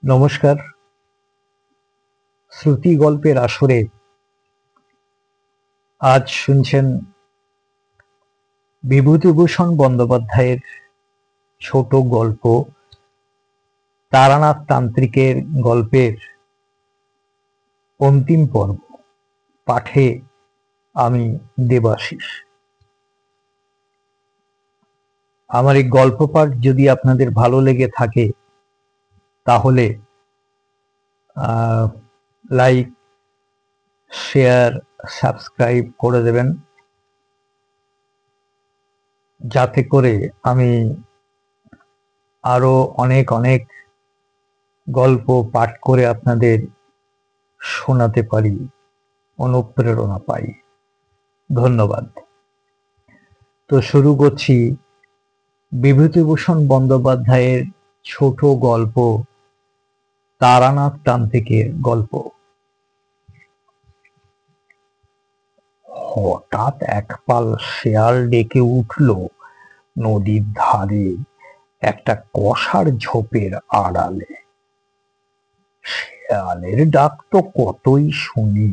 নমস্কার। শ্রুতি গল্পের আসরে আজ শুনছেন বিভূতিভূষণ বন্দ্যোপাধ্যায়ের ছোট গল্প তারানাথ তান্ত্রিকের গল্পের অন্তিম পর্ব। পাঠে আমি দেবাশিস। আমার এই গল্প পাঠ যদি আপনাদের ভালো লেগে থাকে তাহলে লাইক, শেয়ার, সাবস্ক্রাইব করে দেবেন, যাতে করে আমি আরো অনেক অনেক গল্প পাঠ করে আপনাদের শোনাতে পারি, অনুপ্রেরণা পাই। ধন্যবাদ। তো শুরু করছি বিভূতিভূষণ বন্দ্যোপাধ্যায়ের ছোট গল্প তারানাথ তান্ত্রিকের গল্প। হঠাৎ একপাল শেয়াল ডেকে উঠল নদীর ধারে একটা কষার ঝোপের আড়ালে। শেয়ালের ডাক তো কতই শুনি,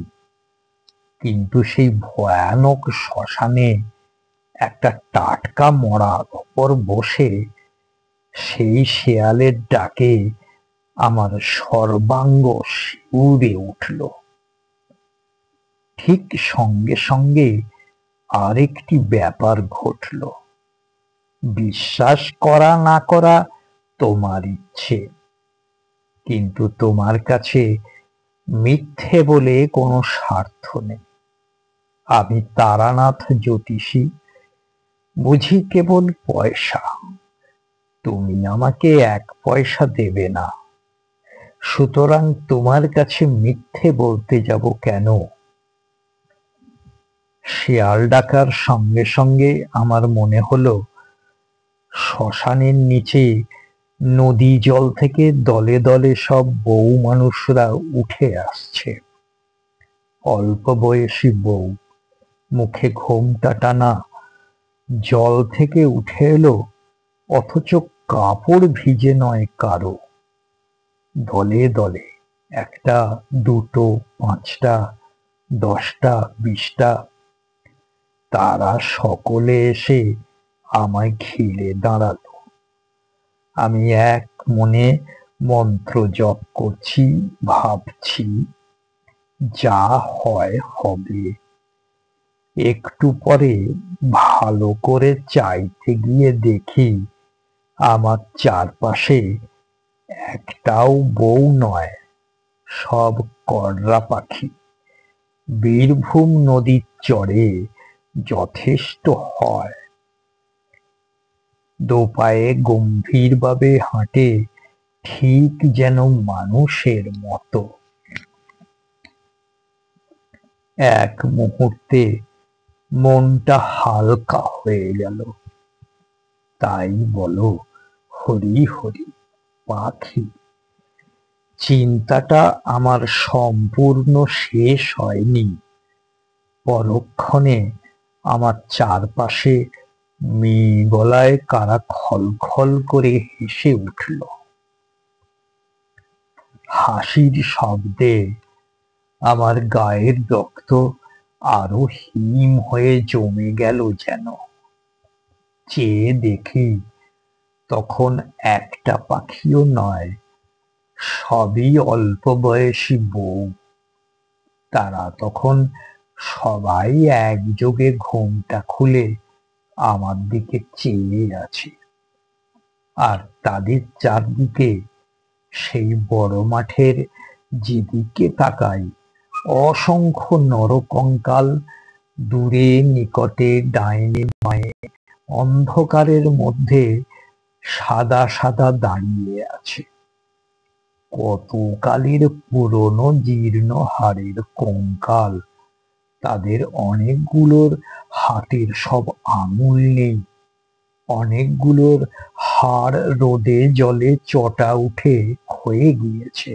কিন্তু সেই ভয়ানক শ্মশানে একটা টাটকা মরার ওপর বসে সেই শেয়ালের ডাকে আমার সর্বাঙ্গ শিউরে উঠল। ঠিক সঙ্গে সঙ্গে আরেকটি ব্যাপার ঘটল। বিশ্বাস করা না করা তোমার ইচ্ছে, কিন্তু তোমার কাছে মিথ্যে বলে কোনো স্বার্থ নেই। আমি তারানাথ জ্যোতিষী, বুঝি কেবল পয়সা। তুমি আমাকে 1 পয়সা দেবে না, সুতরাং তোমার কাছে মিথ্যে বলতে যাব কেন? শেয়াল ডাকার সঙ্গে সঙ্গে আমার মনে হলো শ্মশানের নিচে নদী জল থেকে দলে দলে সব বউ মানুষরা উঠে আসছে। অল্প বয়সী বউ, মুখে ঘোমটা টানা, জল থেকে উঠে এলো, অথচ কাপড় ভিজে নয় কারো। দলে দলে, 1টা, 2টো, 5টা, 10টা, 20টা, তারা সকলে এসে আমায় ঘিরে দাঁড়ালো। আমি এক মনে মন্ত্র জপ করছি, ভাবছি যা হয় হবে। একটু পরে ভালো করে চাইতে গিয়ে দেখি আমার চারপাশে একটাও বউ নয়, সব কর্রা পাখি। বীরভূম নদীর চরে যথেষ্ট হয়। দোপায়ে গম্ভীরভাবে হাঁটে, ঠিক যেন মানুষের মতো। এক মুহূর্তে মনটা হালকা হয়ে গেল। তাই বলো, হরি হরি পাখি। চিন্তাটা আমার সম্পূর্ণ শেষ হয়নি, পরক্ষণে আমার চারপাশে মেয়ে গলায় কারা খলখল করে হেসে উঠল। হাসির শব্দে আমার গায়ের রক্ত আরো হিম হয়ে জমে গেল যেন। চেয়ে দেখি তখন একটা পাখিও নয়, সবই অল্প বয়সী বউ। তারা তখন সবাই একযোগে ঘোমটা খুলে আমার দিকে চেয়ে আছে। আর তাদের চারদিকে, সেই বড় মাঠের যেদিকে তাকাই, অসংখ্য নরকঙ্কাল, দূরে নিকটে, ডাইনে বাঁয়ে, অন্ধকারের মধ্যে সাদা সাদা দাঁড়িয়ে আছে। কতকালের পুরনো জীর্ণ হাড়ের কঙ্কাল। তাদের অনেকগুলোর হাতের সব আঙুল নেই, অনেকগুলোর হাড় রোদে জলে চটা উঠে ক্ষয়ে গিয়েছে।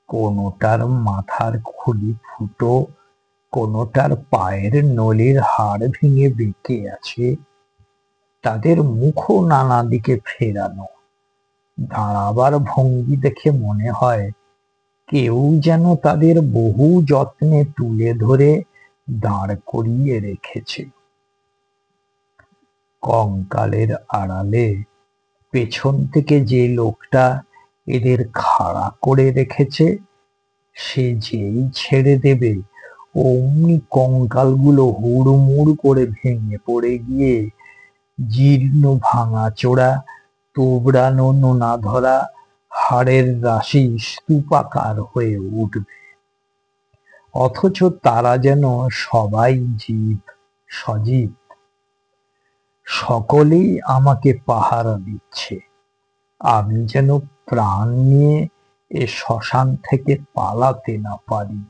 কোনোটার মাথার খুলি ফুটো, কোনোটার পায়ের নলির হাড় ভেঙে বেঁকে আছে। তাদের মুখও নানা দিকে ফেরানো, দাঁড়াবার ভঙ্গি দেখে মনে হয় কেউ যেন তাদের বহু যত্নে তুলে ধরে দাঁড় করিয়ে রেখেছে। কঙ্কালের আড়ালে পেছন থেকে যে লোকটা এদের খাড়া করে রেখেছে, সে যেই ছেড়ে দেবে অমনি কঙ্কালগুলো হুড়মুড় করে ভেঙে পড়ে গিয়ে জীর্ণ ভাঙাচোরা তোবড়ানো নোনা ধরা হাড়ের রাশি স্তূপাকার হয়ে উঠবে। অথচ তারা যেন সবাই জীব, সজীব। সকলেই আমাকে পাহারা দিচ্ছে। আমি যেন প্রাণ নিয়ে এ শ্মশান থেকে পালাতে না পারি।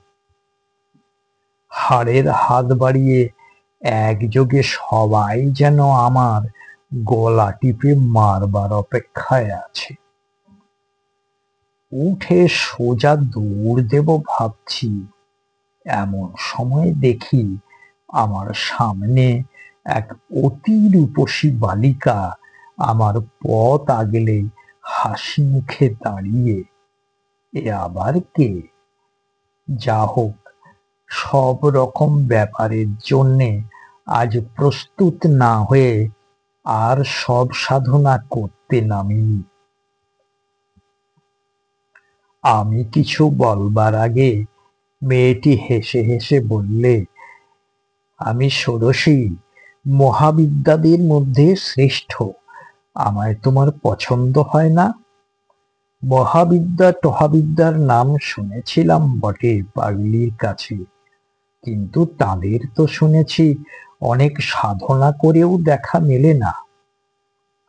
হাড়ের হাত বাড়িয়ে একযোগে সবাই যেন আমার গলা টিপে মারবার অপেক্ষায় আছে। উঠে সোজা দৌড় দেব ভাবছি, এমন সময় দেখি আমার সামনে এক অতি রূপসী বালিকা আমার পথ আগলে হাসি মুখে দাঁড়িয়ে। এ আবার কে? যা হোক, সব রকম ব্যাপারের জন্যে আজ প্রস্তুত না হয়ে আর সব সাধনা করতে নামিনি। আমি কিছু বলবার আগে মেয়েটি হেসে হেসে বললে, আমি ষোড়শী, মহাবিদ্যাদের মধ্যে শ্রেষ্ঠ। আমায় তোমার পছন্দ হয় না? মহাবিদ্যা টহাবিদ্যার নাম শুনেছিলাম বটে পাগলির কাছে, কিন্তু তাদের তো শুনেছি অনেক সাধনা করেও দেখা মেলে না।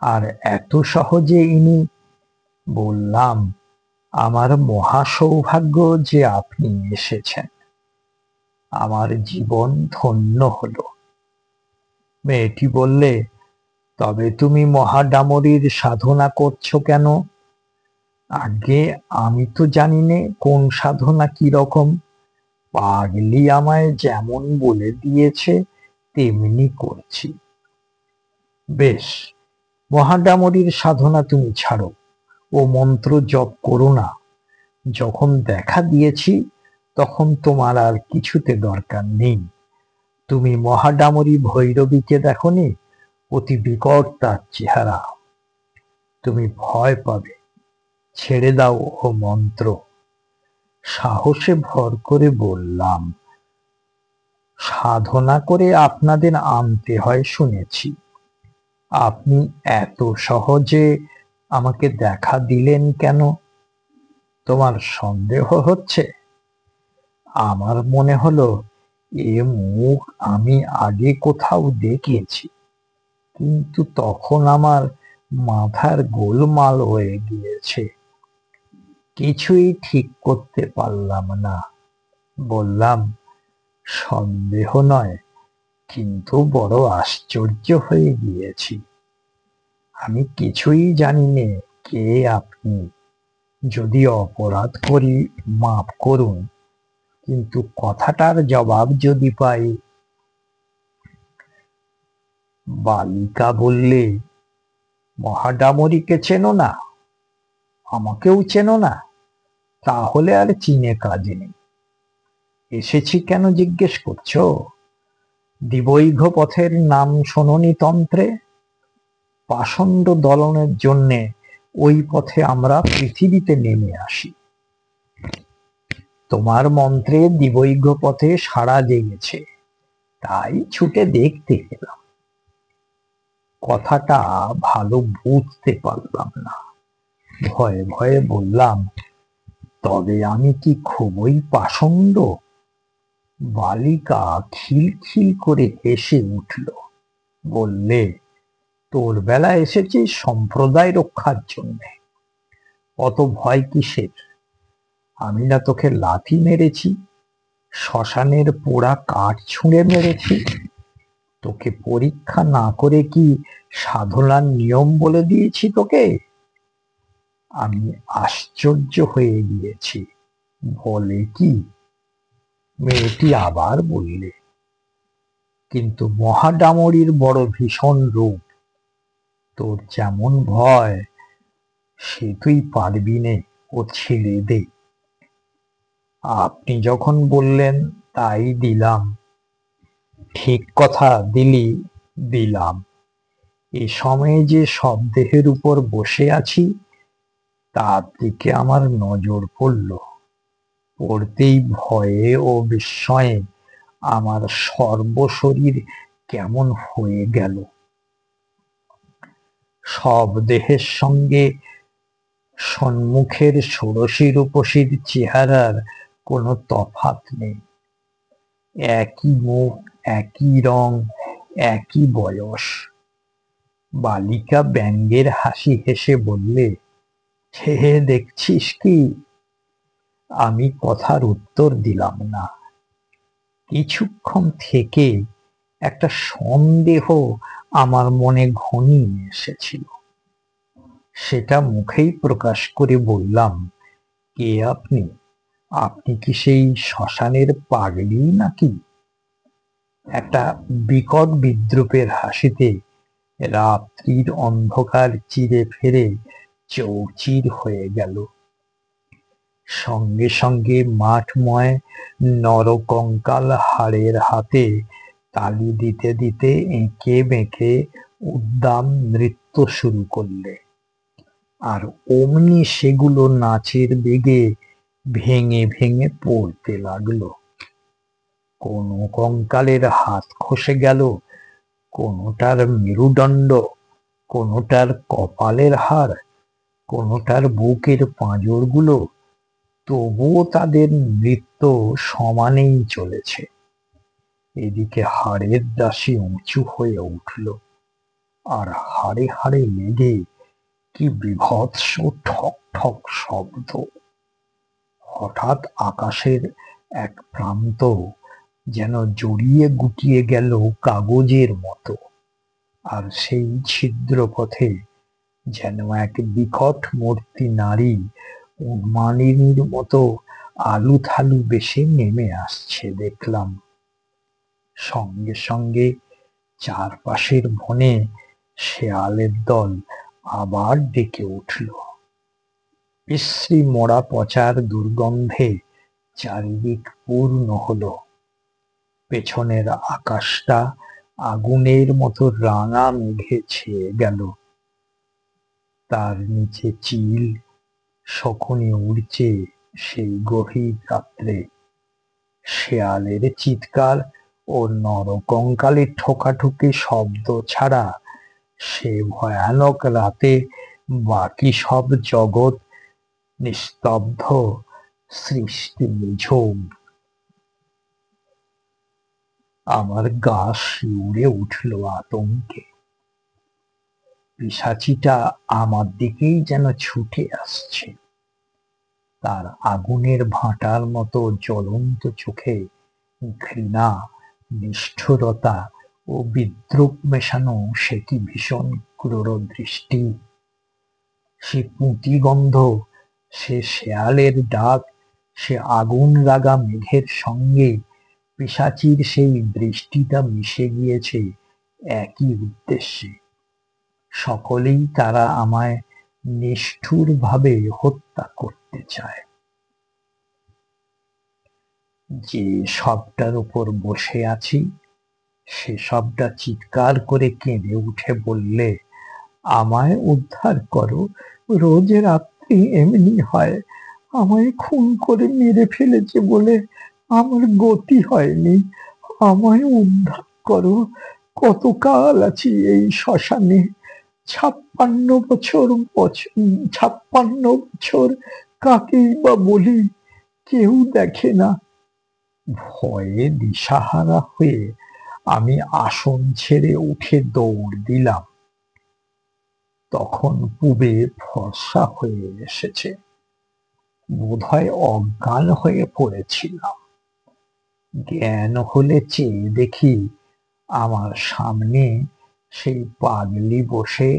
আর এত সহজে ইনি। বললাম, আমার মহা সৌভাগ্য যে আপনি এসেছেন। আমার জীবন ধন্য হলো। মেয়েটি বললে, তবে তুমি মহাডামরীর সাধনা করছো কেন? আগে আমি তো জানি নে কোন সাধনা কি রকম। পাগলি আমায় যেমন বলে দিয়েছে তেমনি করছি। বেশ, মহাডামরীর সাধনা তুমি ছাড়ো, ও মন্ত্র জপ করো না। যখন দেখা দিয়েছি তখন তোমার আর কিছুতে দরকার নেই। তুমি মহাডামরী ভৈরবীকে দেখনি? অতি বিকট তার চেহারা। তুমি ভয় পাবে। ছেড়ে দাও ও মন্ত্র। সাহসে ভর করে বললাম, সাধনা করে আপনাদের আনতে হয় শুনেছি। আপনি এত সহজে আমাকে দেখা দিলেন কেন? তোমার সন্দেহ হচ্ছে? আমার মনে হলো এ মুখ আমি আগে কোথাও দেখেছি, কিন্তু তখন আমার মাথার গোলমাল হয়ে গিয়েছে। কিছুই ঠিক করতে পারলাম না। বললাম, সন্দেহ নয়, কিন্তু বড় আশ্চর্য হয়ে গিয়েছি। আমি কিছুই জানি নে কে আপনি। যদি অপরাধ করি মাপ করুন, কিন্তু কথাটার জবাব যদি পাই। বালিকা বললে, মহাডামরীকে চেনো না? আমাকেও চেনো না? তাহলে আর চিনে কাজ নেই। এসেছি কেন জিজ্ঞেস করছো? দিবৈঘ পথের নাম শোনোনি তন্ত্রে? পাষণ্ড দলনের জন্যে ওই পথে আমরা পৃথিবীতে নেমে আসি। তোমার মন্ত্রে দিবৈঘ পথে সাড়া জেগেছে, তাই ছুটে দেখতে এলাম। কথাটা ভালো বুঝতে পারলাম না। ভয়ে ভয়ে বললাম, তবে আমি কি খুবই পাষণ্ড? বালিকা খিলখিল করে হেসে উঠল। বললে, তোর বেলা এসেছি সম্প্রদায় রক্ষার জন্যে। অত ভয় কিসের? আমি না তোকে লাথি মেরেছি, শ্মশানের পোড়া কাঠ ছুঁড়ে মেরেছি? তোকে পরীক্ষা না করে কি সাধনার নিয়ম বলে দিয়েছি তোকে? আমি আশ্চর্য হয়ে গিয়েছি। বলে কি? মেয়েটি আবার বললে, কিন্তু মহাডামরীর বড় ভীষণ রূপ। তোর যেমন ভয় সে তুই পারবি নে, ও ছেড়ে দে। আপনি যখন বললেন তাই দিলাম। ঠিক কথা দিলি, দিলাম। এ সময়ে যে শবদেহের উপর বসে আছি তার দিকে আমার নজর পড়ল। পড়তেই ভয়ে ও বিস্ময়ে আমার সর্বশরীর কেমন হয়ে গেল। শবদেহের সঙ্গে সম্মুখের ষোড়শী রূপসীর চেহারার কোনো তফাৎ নেই। একই মুখ, একই রং, একই বয়স। বালিকা ব্যঙ্গের হাসি হেসে বললে, হে দেখছিস কি? আমি কথার উত্তর দিলাম না। কিছুক্ষণ থেকে একটা সন্দেহ আমার মনে ঘনিয়ে এসেছিল। সেটা মুখেই প্রকাশ করে বললাম, কে আপনি? আপনি কি সেই শ্মশানের পাগলি নাকি? একটা বিকট বিদ্রূপের হাসিতে রাত্রির অন্ধকার চিরে ফেরে চৌচির হয়ে গেল। সঙ্গে সঙ্গে মাঠময় নরকঙ্কাল হাড়ের হাতে তালি দিতে দিতে এঁকে বেঁকে উদ্দাম নৃত্য শুরু করলে। আর অমনি সেগুলো নাচের বেগে ভেঙে ভেঙে পড়তে লাগলো। কোনো কঙ্কালের হাত খসে গেল, কোনোটার মেরুদণ্ড, কোনোটার কপালের হাড়, কোনোটার বুকের পাঁজরগুলো। তবুও তাদের নৃত্য সমানেই চলেছে। এদিকে হাড়ের দাসী উঁচু হয়ে উঠল, আর হাড়ে হাড়ে লেগে কি বীভৎস ঠক ঠক শব্দ! হঠাৎ আকাশের এক প্রান্ত যেন জড়িয়ে গুটিয়ে গেল কাগজের মতো, আর সেই ছিদ্র পথে যেন এক বিকট মূর্তি নারী উন্মাদিনীর মতো আলু থালু বেশে নেমে আসছে দেখলাম। সঙ্গে সঙ্গে চারপাশের বনে শেয়ালের দল আবার ডেকে উঠল। বিশ্রী মরা পচার দুর্গন্ধে চারিদিক পূর্ণ হলো। পেছনের আকাশটা আগুনের মতো রাঙা মেঘে ছেয়ে গেল। তার নিচে চিল শকুনি উড়ছে সেই গভীর রাত্রে। শেয়ালের চিৎকার ও নরকঙ্কালের ঠোকাঠুকি শব্দ ছাড়া সে ভয়ানক রাতে বাকি সব জগৎ নিস্তব্ধ, সৃষ্টি নিঝুম। আমার গা শিউরে উঠল আতঙ্কে। পিশাচিটা আমার দিকেই যেন ছুটে আসছে। তার আগুনের ভাঁটার মতো জ্বলন্ত চোখে ঘৃণা, নিষ্ঠুরতা ও বিদ্রূপ মেশানো সে কি ভীষণ ক্রূর দৃষ্টি! সে পুঁতি গন্ধ, সে শেয়ালের ডাক, সে আগুন লাগা মেঘের সঙ্গে পিশাচির সেই দৃষ্টিটা মিশে গিয়েছে একই উদ্দেশ্যে। সকলেই তারা আমায় নিষ্ঠুরভাবে হত্যা করতে চায়। যে শবটার উপর বসে আছি সে শবটা চিৎকার করে কেঁদে উঠে বললে, আমায় উদ্ধার করো, রোজ রাত্রি এমনি হয়। আমায় খুন করে মেরে ফেলেছে বলে আমার গতি হয়নি। আমায় উদ্ধার করো। কতকাল আছি এই শ্মশানে? 56 বছর 56 বছর কাকেই বা বলি, কেউ দেখে না। ভয়ে দিশাহারা হয়ে আমি আসন ছেড়ে উঠে দৌড় দিলাম। তখন পুবে ফর্সা হয়ে এসেছে। বোধহয় অজ্ঞান হয়ে পড়েছিলাম। জ্ঞান হলে চেয়ে দেখি আমার সামনে সেই পাগলি বসে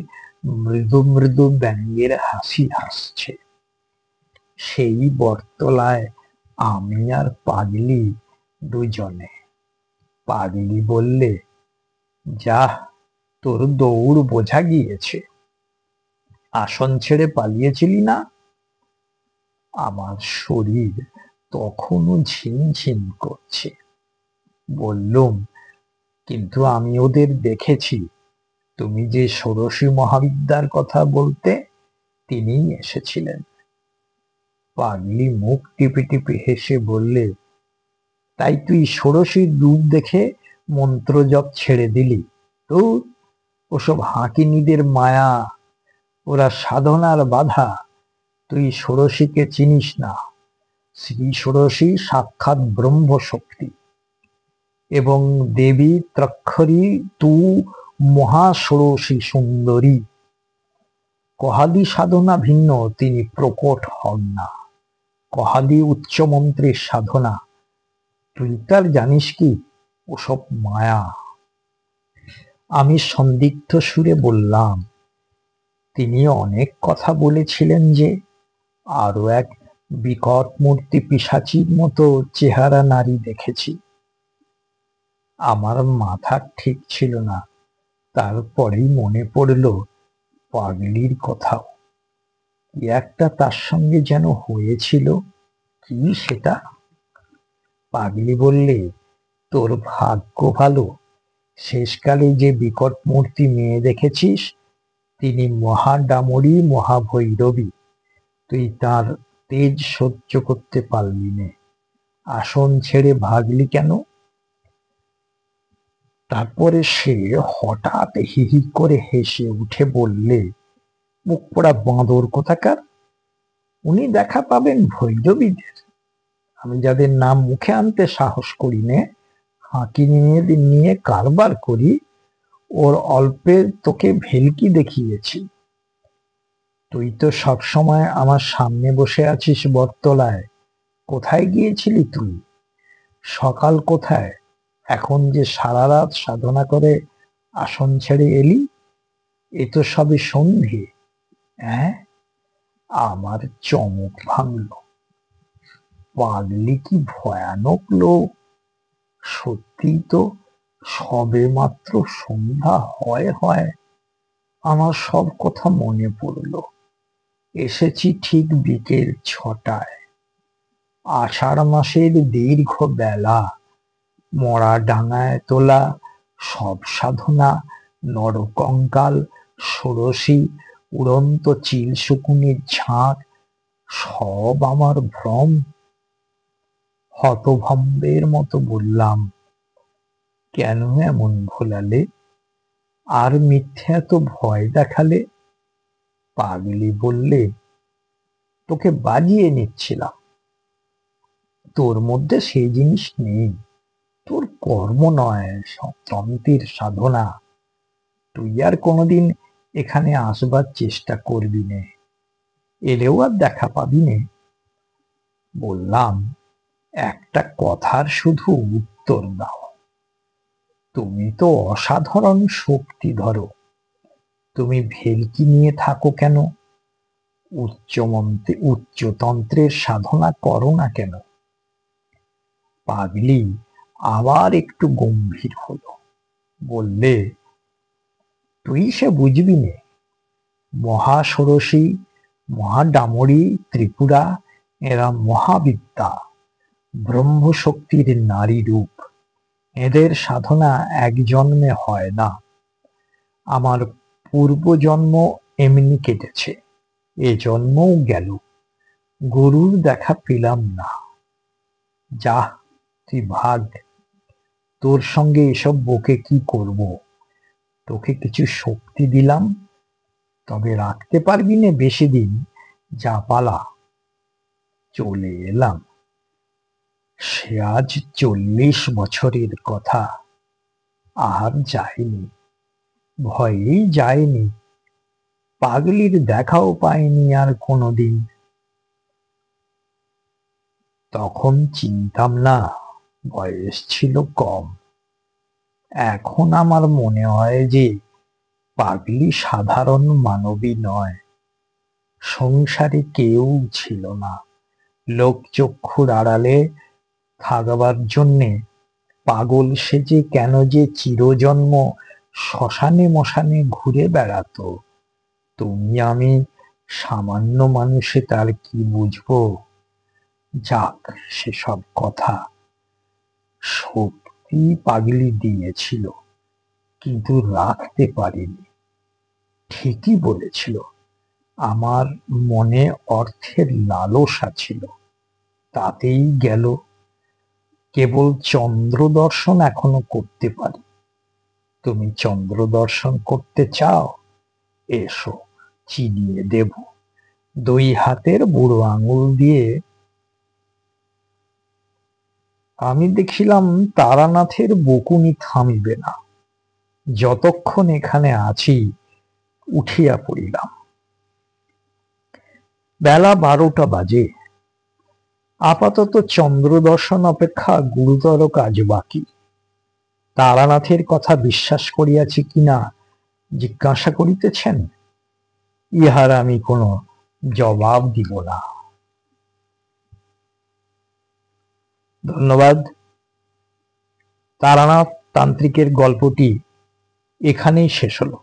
মৃদু মৃদু ব্যঙ্গের হাসি হাসছে। সেই বটতলায় আমি আর পাগলি দুজনে। পাগলি বললে, যাহ, তোর দৌড় বোঝা গিয়েছে। আসন ছেড়ে পালিয়েছিলি না? আমার শরীর তখনও ঝিমঝিম করছে। বললুম, কিন্তু আমি ওদের দেখেছি। তুমি যে ষোড়শী মহাবিদ্যার কথা বলতে, তিনিই এসেছিলেন। পাগলি মুখ টিপে টিপে হেসে বললে, তাই তুই ষোড়শীর রূপ দেখে মন্ত্র জপ ছেড়ে দিলি? ধুর, ওসব হাঁকিনীদের মায়া, ওরা সাধনার বাধা। তুই ষোড়শীকে চিনিস না। শ্রী ষোড়শী সাক্ষাৎ ব্রহ্ম শক্তি, এবং দেবী ত্রক্ষরী তু মহাষোড়শী সুন্দরী। কহাদি সাধনা ভিন্ন, তিনি প্রকট হন না। কহাদি উচ্চ মন্ত্রের সাধনা। তুই তার জানিস কি? ওসব মায়া। আমি সন্দিগ্ধ সুরে বললাম, তিনি অনেক কথা বলেছিলেন যে, আরো এক বিকট মূর্তি পিশাচীর মতো চেহারা নারী দেখেছি। আমার মাথা ঠিক ছিল না। তারপরেই মনে পড়ল পাগলির কথাও। কি একটা তার সঙ্গে যেন হয়েছিল। কি সেটা? পাগলি বললে, তোর ভাগ্য ভালো, শেষকালে যে বিকট মূর্তি মেয়ে দেখেছিস, তিনি মহাডামরী মহাভৈরবী। তুই তার তেজ সহ্য করতে পারলি নে, আসন ছেড়ে ভাগলি কেন? তারপরে সে হঠাৎ হি হি করে হেসে উঠে বললে, মুখ পোড়া বাঁদর কোথাকার, উনি দেখা পাবেন ভৈরবীদের। আমি যাদের নাম মুখে আনতে সাহস করি নে, হাঁকিনীদের নিয়ে কারবার করি, ওর অল্পে তোকে ভেলকি দেখিয়েছি। তুই তো সবসময় আমার সামনে বসে আছিস বটতলায়। কোথায় গিয়েছিলি তুই? সকাল কোথায়, এখন যে সারা রাত সাধনা করে আসন ছেড়ে এলি? এ তো সবে সন্ধে। হ্যাঁ? আমার চমক ভাঙল। পাগলি কি ভয়ানক লোক! সত্যিই তো সবে মাত্র সন্ধ্যা হয় আমার সব কথা মনে পড়ল। এসেছি ঠিক বিকেল 6টায়। আষাঢ় মাসের দীর্ঘ বেলা, মরা ডাঙায় তোলা সব সাধনা, নরকঙ্কাল, ষোড়শী, উড়ন্ত চিল শকুনের ঝাঁক, সব আমার ভ্রম। হতভম্বের মতো বললাম, কেন এমন ভোলালে? আর মিথ্যে এত ভয় দেখালে? পাগলি বললে, তোকে বাজিয়ে নিচ্ছিলাম। তোর মধ্যে সেই জিনিস নেই। তোর কর্ম নয়, তন্ত্রের সাধনা। তুই আর কোনোদিন এখানে আসবার চেষ্টা করবি নে, এলেও আর দেখা পাবি নে। বললাম, একটা কথার শুধু উত্তর দাও। তুমি তো অসাধারণ শক্তি ধরো, তুমি ভেলকি নিয়ে থাকো কেন? উচ্চতন্ত্রের সাধনা করো না কেন? পাগলি আবার একটু গম্ভীর হলো। বললে, তুই সে বুঝবি নে। মহাষোড়শী, মহাডামরী, ত্রিপুরা, এরা মহাবিদ্যা, ব্রহ্মশক্তির নারী রূপ। এদের সাধনা এক জন্মে হয় না। আমার পূর্বজন্ম এমনি কেটেছে, এ জন্মও গেল। গুরুর দেখা পেলাম না। যা, তুই ভাগ। তোর সঙ্গে এসব বকে কি করব? তোকে কিছু শক্তি দিলাম, তবে রাখতে পারবি না বেশি দিন। যা পালা। চলে এলাম। সে আজ 40 বছরের কথা। আর যায়নি, ভয়েই যায়নি। পাগলির দেখাও পাইনি আর কোনোদিন। তখন চিনতাম না, বয়স ছিল কম। এখন আমার মনে হয় যে পাগলি সাধারণ মানবী নয়। সংসারে কেউ ছিল না। লোকচক্ষুর আড়ালে থাকবার জন্যে পাগল সেজে কেন যে চিরজন্ম শ্মশানে মশানে ঘুরে বেড়াতো, তুমি আমি সামান্য মানুষে তার কি বুঝবো? যাক, সেসব কথা। সত্যি পাগলি দিয়েছিল, কিন্তু রাখতে পারিনি। ঠিকই বলেছিল, আমার মনে অর্থের লালসা ছিল, তাতেই গেল। কেবল চন্দ্র দর্শন এখনো করতে পারি। তুমি চন্দ্র দর্শন করতে চাও? এসো, চিনিয়ে দেব। 2 হাতের বুড়ো আঙুল দিয়ে। আমি দেখিলাম তারানাথের বকুনি থামিবে না। যতক্ষণ এখানে আছি উঠিয়া পড়িলাম। বেলা 12টা বাজে। আপাতত চন্দ্র দর্শন অপেক্ষা গুরুতর কাজ বাকি। তারানাথের কথা বিশ্বাস করিয়াছি কিনা জিজ্ঞাসা করিতেছেন? ইহার আমি কোনো জবাব দিব না। ধন্যবাদ। তারানাথ তান্ত্রিকের গল্পটি এখানেই শেষ হলো।